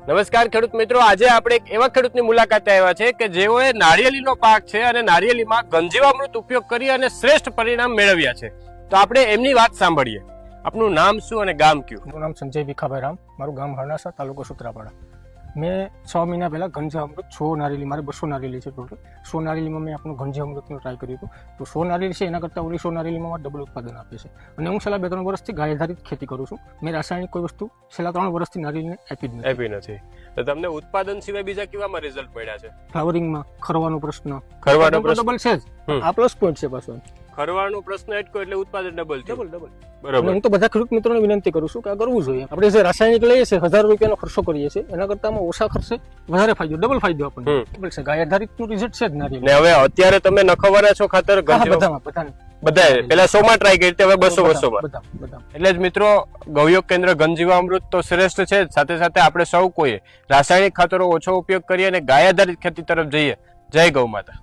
નમસ્કાર ખેડૂત મિત્રો, આજે આપણે એક એવા ખેડૂતની મુલાકાતે આવ્યા છે કે જેઓએ નારિયેળીનો પાક છે અને નારિયેળીમાં ગંજીવામૃત ઉપયોગ કરી અને શ્રેષ્ઠ પરિણામ મેળવ્યા છે. તો આપણે એમની વાત સાંભળીએ. આપનું નામ શું અને ગામ કયું? મારું નામ સંજય ભીખાભાઈ રામ, મારું ગામ હરણાસા, તાલુકો સુત્રાપાડા. મેં 6 મહિના પહેલા ગંજીવામૃત 100 નારિયેળી, મારે 200 નારિયેળી છે ટોટલ. 100 નારિયેળીમાં મેં આપણું ગંજીવામૃતનું ટ્રાય કર્યું હતું. તો 100 નારિયેળી છે એના કરતાં 100 નારિયેળીમાં ડબલ ઉત્પાદન આપે છે. અને હું છેલ્લા 2-3 વર્ષથી ગાય આધારિત ખેતી કરું છું. મેં રાસાયણિક કોઈ વસ્તુ છેલ્લા 3 વર્ષથી નારિયેળીને આપી જ નથી. તો તમને ઉત્પાદન સિવાય બીજા કેવામાં રિઝલ્ટ મળ્યા છે? ફ્લાવરિંગમાં ખરવાનો પ્રશ્ન ડબલ છે જ. આ પ્લસ પોઈન્ટ છે પાછો. ખરવાનો પ્રશ્ન એટલો એટલે ઉત્પાદન ડબલ. બરાબર. હું તો બધા ખેડૂત મિત્રોને વિનંતી કરું છું કે આ કરવું જોઈએ. આપણે જે રાસાયણિક લઈએ છીએ 1000 રૂપિયાનો ખર્ચો કરીએ છીએ એના કરતાં ઓછા ખર્ચે વધારે ફાયદો, ડબલ ફાયદો આપણને છે. ગાય આધારિતનું રિઝલ્ટ છે જ નારિયેળ. ને હવે અત્યારે તમે નખવાના છો ખાતર બધાએ પેલા 100 માં ટ્રાય કરી, હવે 200 બધા. એટલે જ મિત્રો, ગૌયોગ કેન્દ્ર ગંજીવામૃત તો શ્રેષ્ઠ છે. સાથે સાથે આપણે સૌ કોઈએ રાસાયણિક ખાતરો ઓછો ઉપયોગ કરીએ અને ગાય આધારિત ખેતી તરફ જઈએ. જય ગૌ માતા.